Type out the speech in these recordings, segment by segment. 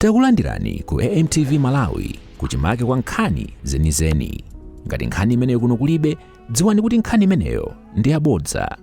Takulandirani ku AMTV Malawi kuchimake kwa nkhani zenizeni. Ngati nkhani imeneyo kuno kulibe, dziwani kuti nkhani imeneyo ndi yabodza.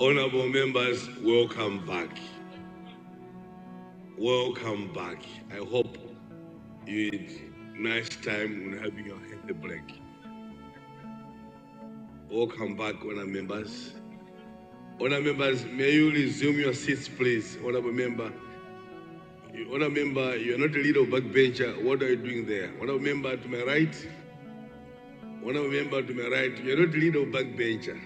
Honorable members, welcome back. Welcome back. I hope you had a nice time when having your healthy break. Welcome back, honorable members. Honorable members, may you resume your seats, please. Honorable member, you are not a little backbencher. What are you doing there? Honorable member to my right. Honorable member to my right. You are not a little backbencher.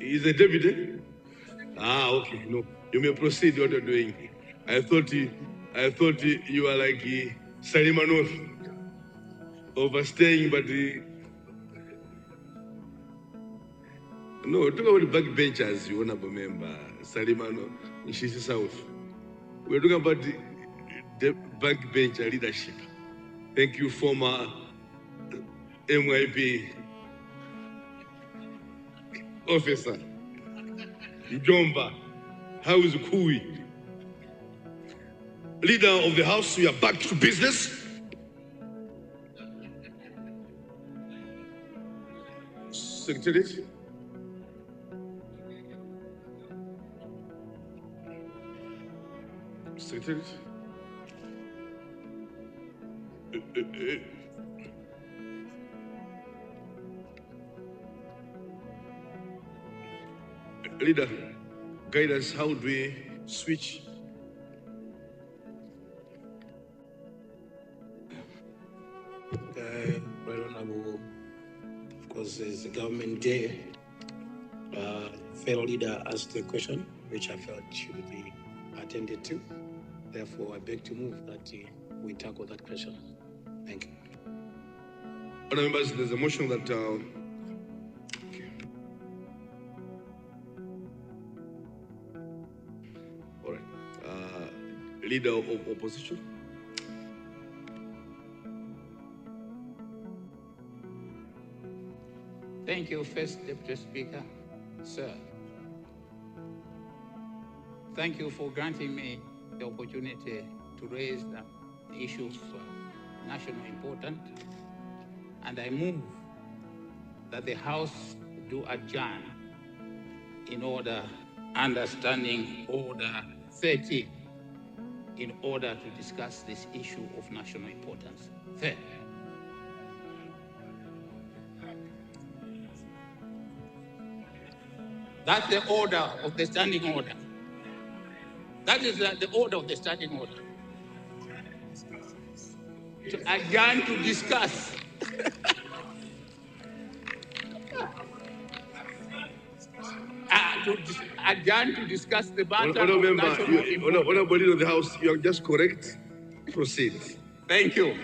He's a deputy? Okay, no. You may proceed what you're doing. I thought you were like Salimanov, overstaying, but no, talk about the backbenchers, you honorable member, Salimanov, Nshisi South. We're talking about the backbencher leadership. Thank you, former MYP officer. Jomba, how is Kui? Leader of the House, we are back to business. Secretary. Secretary. Leader, guide us, how do we switch? Very honorable, of course, it's a government day. Fellow leader asked a question, which I felt should be attended to. Therefore, I beg to move that we tackle that question. Thank you. Honourable members, there's a motion that Leader of opposition. Thank you, First Deputy Speaker, sir. Thank you for granting me the opportunity to raise the issue of national importance. And I move that the House do adjourn in order understanding Order 30 in order to discuss this issue of national importance. Fair. That's the order of the standing order. That is the order of the standing order. To adjourn to discuss. Adjourn to discuss the matter. Honorable leader of the House, you are just correct. Proceed. Thank you.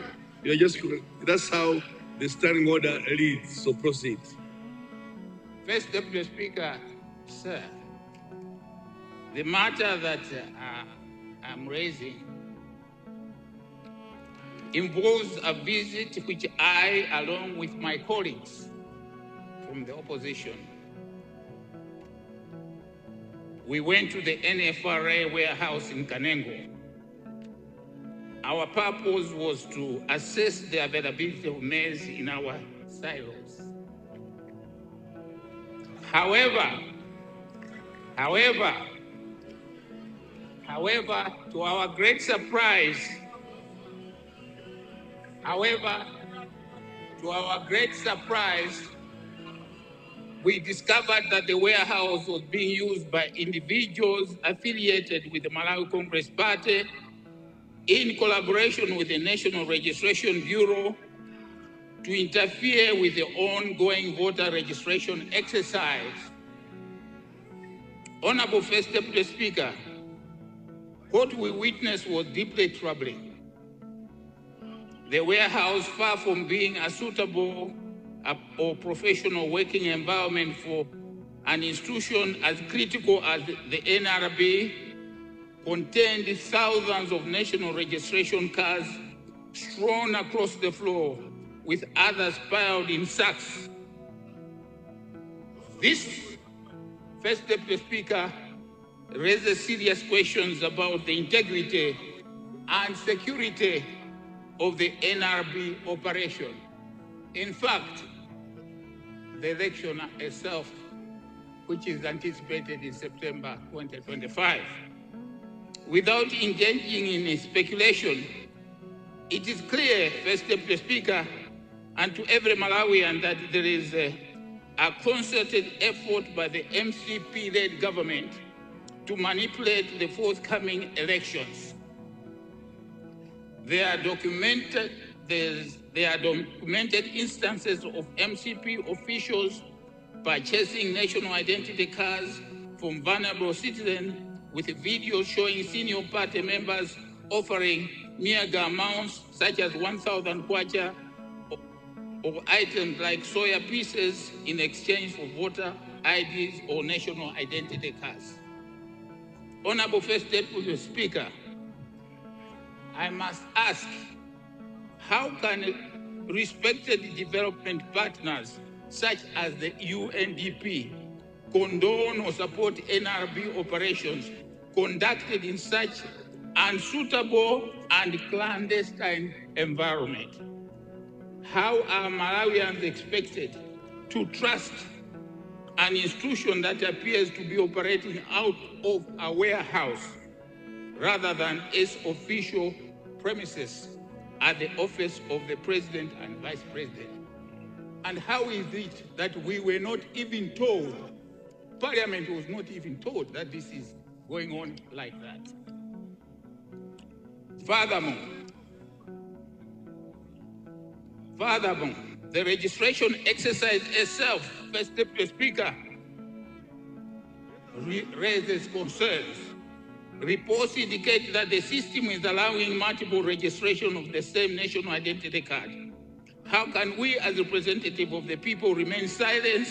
You are just correct. That's how the standing order leads. So proceed. First Deputy Speaker, sir, the matter that I'm raising involves a visit which I, along with my colleagues from the opposition, we went to the NFRA warehouse in Kanengo. Our purpose was to assess the availability of maize in our silos. However, to our great surprise, we discovered that the warehouse was being used by individuals affiliated with the Malawi Congress Party in collaboration with the National Registration Bureau to interfere with the ongoing voter registration exercise. Honorable First Deputy Speaker, what we witnessed was deeply troubling. The warehouse, far from being a suitable or professional working environment for an institution as critical as the NRB, contained thousands of national registration cards strewn across the floor, with others piled in sacks. This, First Deputy Speaker, raises serious questions about the integrity and security of the NRB operation. In fact, the election itself, which is anticipated in September 2025, without engaging in speculation, it is clear, First Deputy Speaker, and to every Malawian that there is a concerted effort by the MCP-led government to manipulate the forthcoming elections. There are documented instances of MCP officials purchasing national identity cards from vulnerable citizens, with videos showing senior party members offering meager amounts such as 1,000 kwacha or items like soya pieces in exchange for voter IDs or national identity cards. Honorable First Deputy Speaker, I must ask, how can respected development partners such as the UNDP condone or support NRB operations conducted in such unsuitable and clandestine environment? How are Malawians expected to trust an institution that appears to be operating out of a warehouse rather than its official premises at the office of the President and Vice President? And how is it that we were not even told, Parliament was not even told that this is going on like that? Furthermore, the registration exercise itself, First Deputy Speaker, raises concerns. Reports indicate that the system is allowing multiple registration of the same national identity card. How can we, as representatives of the people, remain silent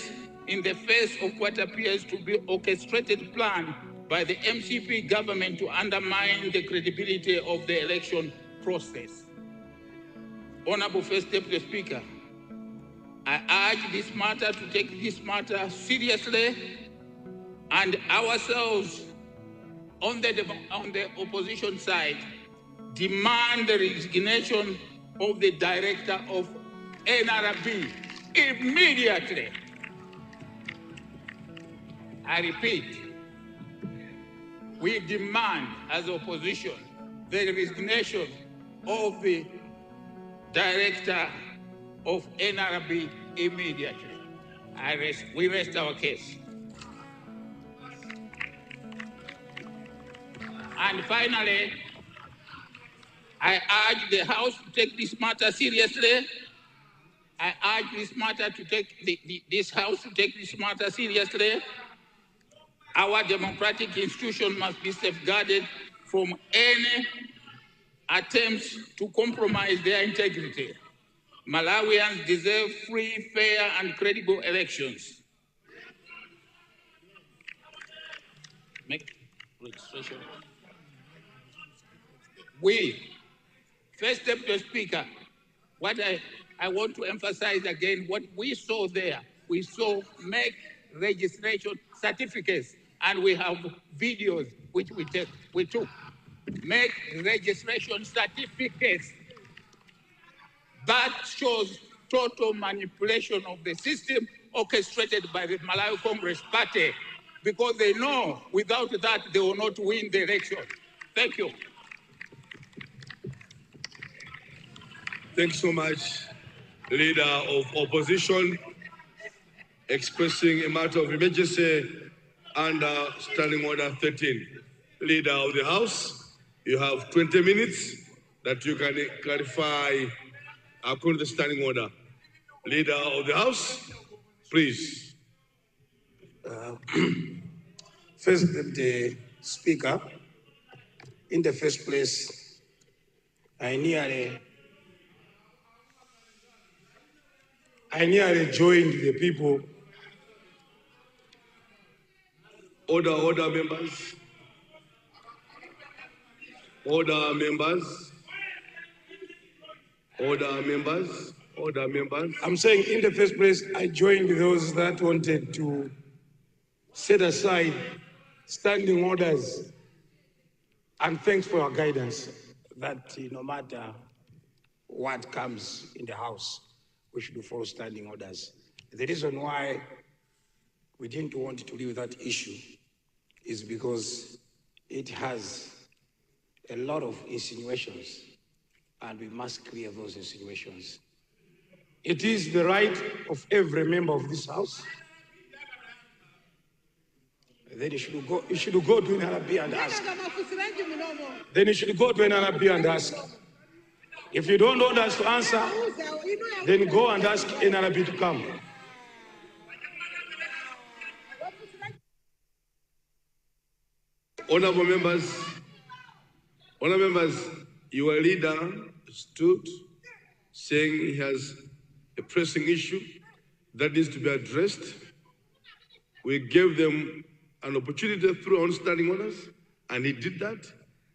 in the face of what appears to be orchestrated plan by the MCP government to undermine the credibility of the election process? Honorable First Deputy Speaker, I urge this matter to take this matter seriously, and ourselves on the opposition side demand the resignation of the director of NRB immediately. I repeat, we demand as opposition the resignation of the director of NRB immediately. We rest our case. And finally, I urge the House to take this matter seriously. I urge this matter to take this House to take this matter seriously. Our democratic institution must be safeguarded from any attempts to compromise their integrity. Malawians deserve free, fair, and credible elections. Make registration. We, First Deputy Speaker, what I want to emphasize again, what we saw there, we saw make registration certificates, and we have videos which we took. Make registration certificates. That shows total manipulation of the system orchestrated by the Malawi Congress Party, because they know without that they will not win the election. Thank you. Thanks so much, Leader of Opposition, expressing a matter of emergency under Standing Order 13. Leader of the House, you have 20 minutes that you can clarify according to the Standing Order. Leader of the House, please. First Deputy Speaker, in the first place, I nearly I nearly joined the people. Order, members. Order, members. Order, members. Order, members. I'm saying in the first place, I joined those that wanted to set aside standing orders. And thanks for your guidance that no matter what comes in the House, we should follow standing orders. The reason why we didn't want to deal with that issue is because it has a lot of insinuations, and we must clear those insinuations. It is the right of every member of this House. Then you should go to an RB and ask. Then you should go to an RB and ask. If you don't want us to answer, then go and ask NRB to come. Honorable members, your leader stood saying he has a pressing issue that needs to be addressed. We gave them an opportunity through our standing orders, and he did that.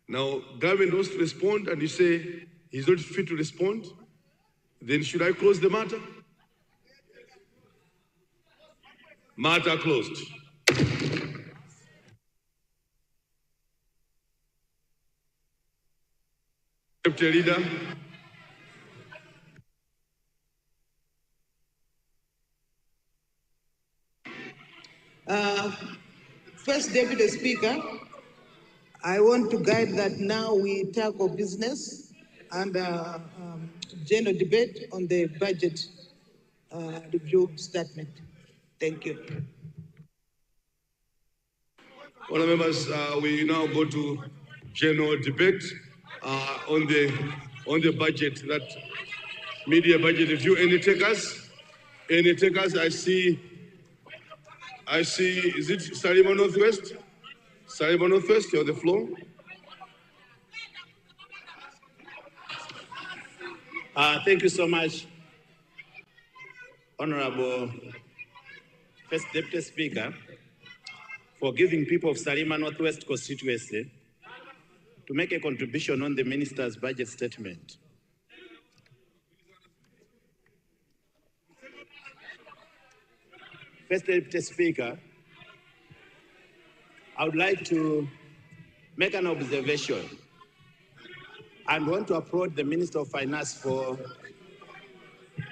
Now, government wants to respond, and you say he's not fit to respond. Then should I close the matter? Matter closed. Deputy Leader. First Deputy Speaker, I want to guide that now we tackle business and general debate on the budget review statement. Thank you. Honourable members, we now go to general debate on the budget, that media budget review. Any takers? Any takers? I see, is it Salima Northwest? Salima Northwest, you have the floor. Thank you so much, Honorable First Deputy Speaker, for giving people of Salima Northwest constituency to make a contribution on the Minister's budget statement. First Deputy Speaker, I would like to make an observation and want to applaud the Minister of Finance for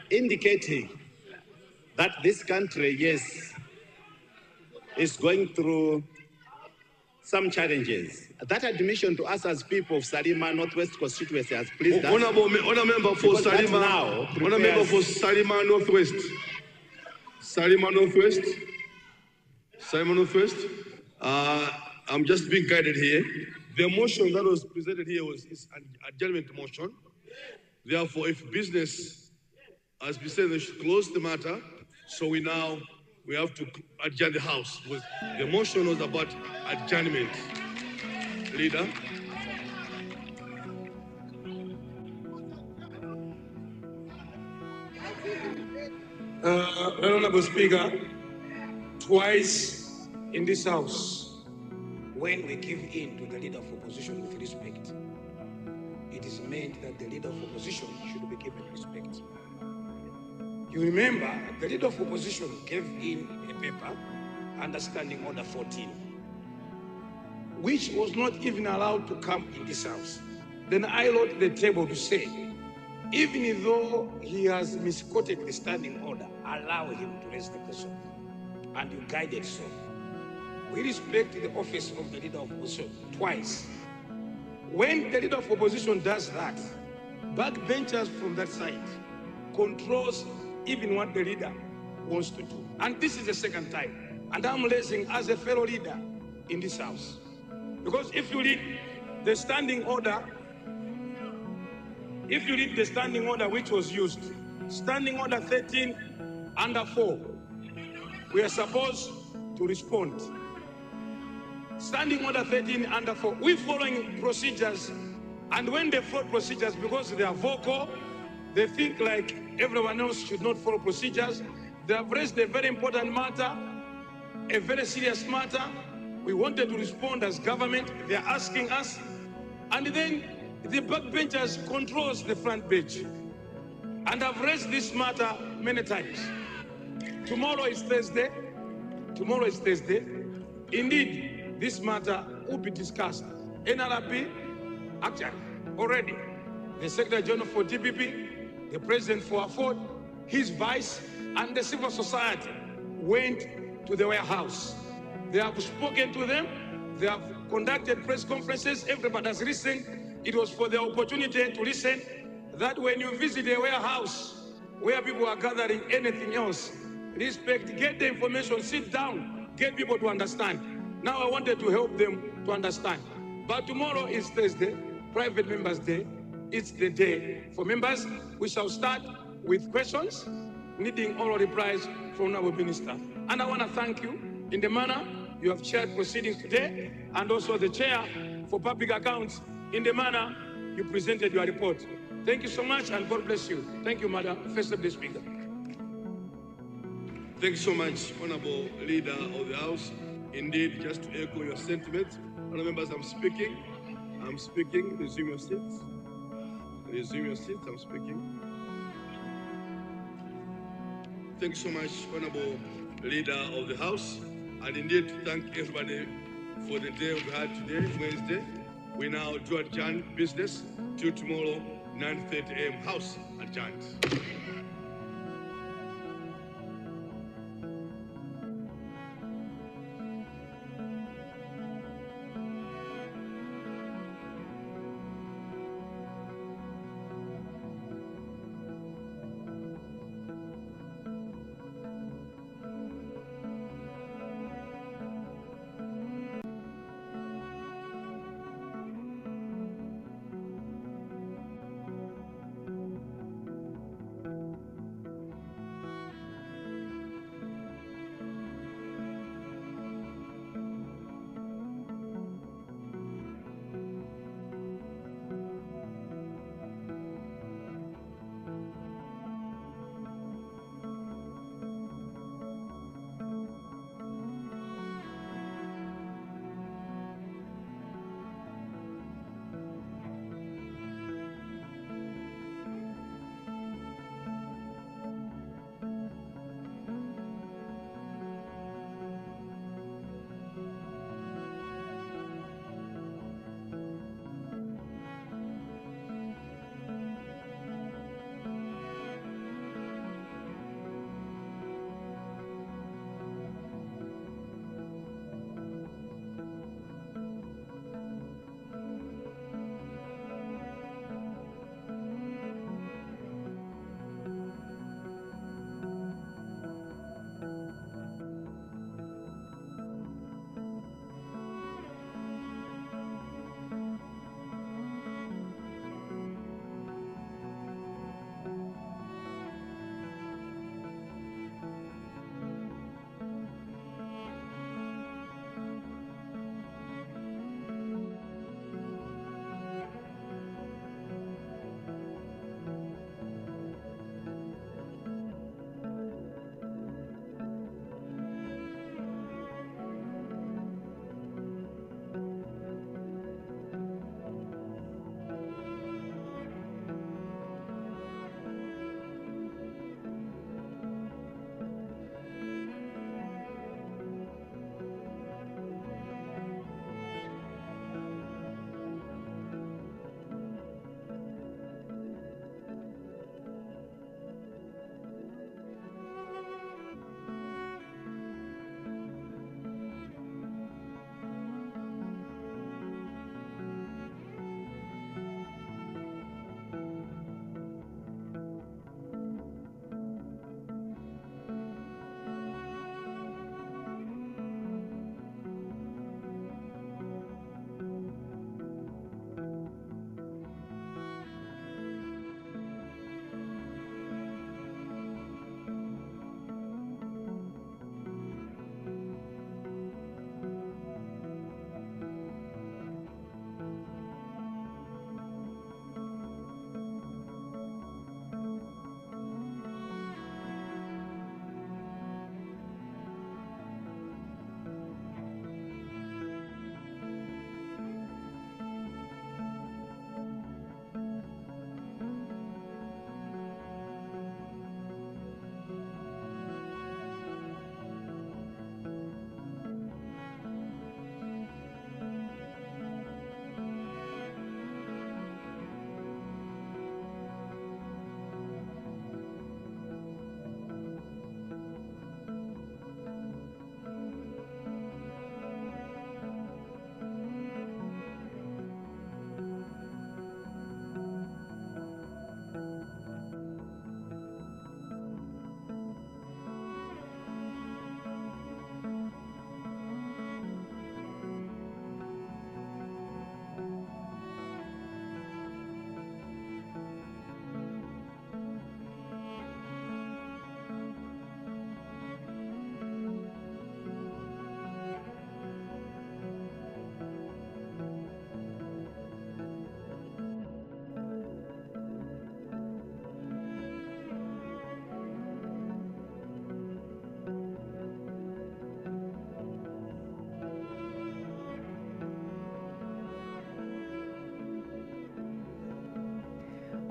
indicating that this country, yes, is going through some challenges. That admission to us as people of Salima Northwest constituency has pleased us. Honourable member for Salima, Honourable member for Salima Northwest. Salima Northwest. Salima Northwest. I'm just being guided here. The motion that was presented here is an adjournment motion. Therefore, if business has been said, they should close the matter. So we have to adjourn the House. The motion was about adjournment. Leader. Honorable Speaker, twice in this House, when we give in to the leader of opposition with respect, it is meant that the leader of opposition should be given respect. You remember, the leader of opposition gave in a paper, Understanding Order 14, which was not even allowed to come in this House. Then I wrote the table to say, even though he has misquoted the standing order, allow him to raise the question. And you guided so. We respect the office of the leader of opposition twice. When the leader of opposition does that, backbenchers from that side controls even what the leader wants to do. And this is the second time. And I'm raising as a fellow leader in this House. Because if you read the standing order, which was used, standing order 13 under 4, we are supposed to respond. Standing order 13 under 4, we're following procedures, and when they follow procedures, because they are vocal, They think like everyone else should not follow procedures. They have raised a very important matter, a very serious matter. We wanted to respond as government. They are asking us. And then the backbenchers controls the front bench. And I've raised this matter many times. Tomorrow is Thursday. Tomorrow is Thursday. Indeed, this matter will be discussed. NRP, actually, already, the Secretary General for DPP, the President for Afford, his vice, and the civil society went to the warehouse. They have spoken to them. They have conducted press conferences. Everybody has listened. It was for the opportunity to listen that when you visit a warehouse where people are gathering anything else, respect, get the information, sit down, get people to understand. Now I wanted to help them to understand. But tomorrow is Thursday, Private Members' Day. It's the day for members. We shall start with questions needing oral replies from our minister. And I want to thank you in the manner you have chaired proceedings today, and also the chair for public accounts in the manner you presented your report. Thank you so much, and God bless you. Thank you, Madam First of the Speaker. Thank you so much, Honorable Leader of the House. Indeed, just to echo your sentiments, Honorable members, I'm speaking. Resume your seats. Resume your seats. I'm speaking. Thank you so much, Honorable Leader of the House. And indeed, thank everybody for the day we had today, Wednesday. We now do adjourn business till tomorrow, 9:30 a.m. House adjourned.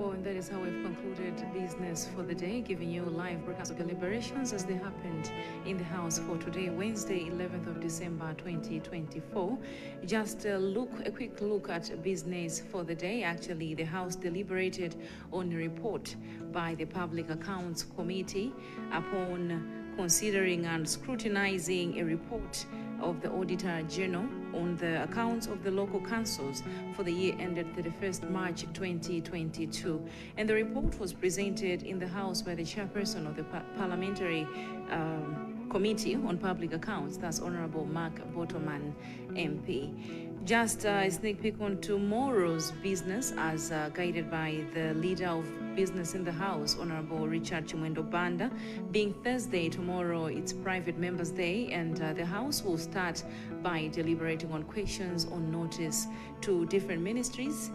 Well, and that is how we've concluded business for the day, giving you live broadcast of deliberations as they happened in the House for today, Wednesday, 11th of December, 2024. Just a quick look at business for the day. Actually, the House deliberated on a report by the Public Accounts Committee upon considering and scrutinizing a report of the Auditor General on the accounts of the local councils for the year ended 31st March 2022. And the report was presented in the House by the chairperson of the Parliamentary Committee on Public Accounts, that's Honorable Mark Botoman, MP. Just a sneak peek on tomorrow's business as guided by the leader of business in the House, Honorable Richard Chimwendo Banda. Being Thursday, tomorrow it's Private Members' Day, and the House will start by deliberating on questions on notice to different ministries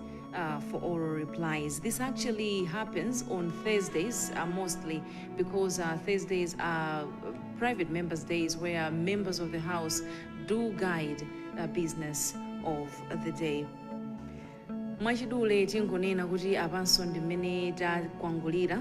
for oral replies. This actually happens on Thursdays mostly because Thursdays are Private Members' Days where members of the House do guide business of the day. Mwachidule tingonena kuti apanso ndi mmene takwangulira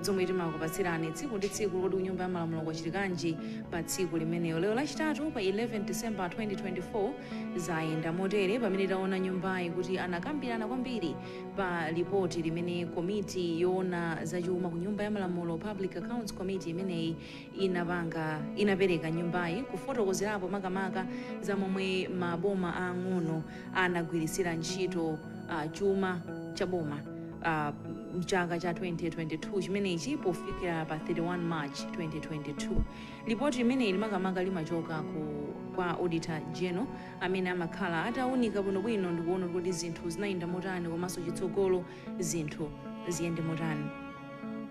zomwe timakupatsirani tsiku ndi tsiku loti Nyumba ya Malamulo kwachitikanji pa tsiku limeneyo. Lero lachitatu pa 11 December 2024 zayenda motere pamene taona nyumbayi kuti anakambirana kwambiri pa ripoti limene komiti yoona zachuma ku Nyumba ya Malamulo Public Accounts Committee imeneyi inapereka nyumbayi kufotokozerapo makamaka za momwe maboma ang'ono anagwirisira ntchito chuma cha boma mchaka cha 2022 chimenechi pofikira pa 31 March 2022. Ripoti imene makamaka limachoka kwa Auditor General amene amakhala ataunika bwinobwino ndikuona kuti zinthu zinayenda motani komanso chitsogolo zinthu ziyende motani.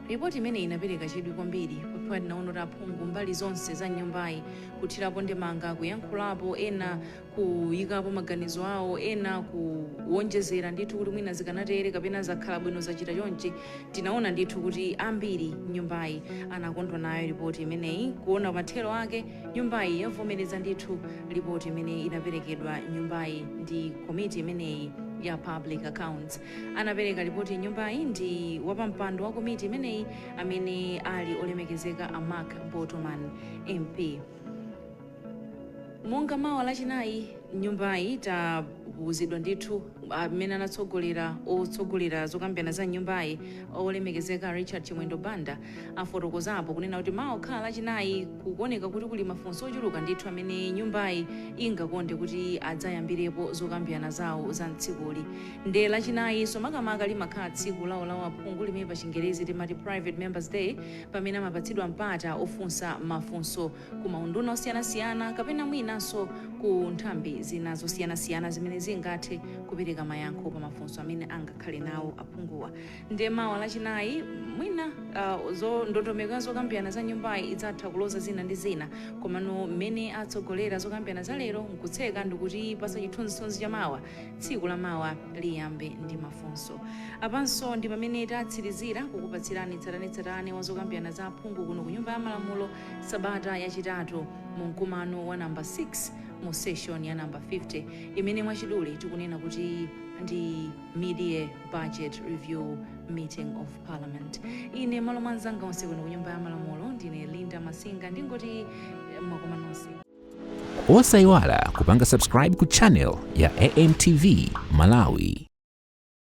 Ripoti imene inapereka chidwi kwambiri popeza tinaona kuti aphungu mbali zonse za nyumbayi kuthirapo ndemanga kuyankhulapo ena kuyikapo maganizo awo ena kuwonjezera ndithu kuti mwina zikanatere kapena zakhala bwino zachita chonchi. Tinaona ndithu kuti ambiri nyumbayi anakondwa nayo ripoti imeneyi. Kuona mathero ake nyumbayi yavomereza ndithu ripoti imene inaperekedwa nyumbayi ndi komiti imeneyi ya Public Accounts. Anapereka ripoti nyumbayi ndi wapampando wa komiti imeneyi amene ali olemekezeka a Mark Botoman, MP. Monga mawa lachinayi nyumbayi tauzidwa ndithu amene otsogolera zokambirana za nyumbayi olemekezeka Richard Chimwendo Banda afotokozapo kunena kuti mawa khala lachinayi kuoneka kuti kuli mafunso ochuluka ndithu amene nyumbayi ingakonde kuti adzayambirepo zokambirana zawo za mtsikuli. Nde lachinayi so makamaka limakhala tsiku lawo la aphungu limene pa Chingerezi timati Private Members' Day pamene amapatsidwa mpata ofunsa mafunso ku maunduna osiyanasiyana kapena mwinanso ku nthambi zina zosiyanasiyana zimene zingathe kupereka mayankho pa mafunso amene angakhale nawo aphunguwa. Nde mawa lachinayi mwina ndondomeko zokambirana za nyumbayi idzatha kuloza zina ndi zina komano mmene atsogolera zokambirana za lero nkutseka ndikuti pasa chithunzithunzi cha mawa tsiku la mawa liyambe ndi mafunso. Apanso ndi pamene tatsirizira kukupatsirani tsatanetsatane wa zokambirana za aphungu kuno ku Nyumba ya Malamulo sabata yachitatu mu mkumano wa namba 6 mu session ya namba 50 imene mwachidule tikunena kuti ndi mid-year budget review meeting of parliament. Ine malo mwanzanga onse kuno ku Nyumba ya Malamulo ndine Linda Masinga ndingoti mwakoma nonse. Osayiwala kupanga subscribe ku channel ya AMTV Malawi.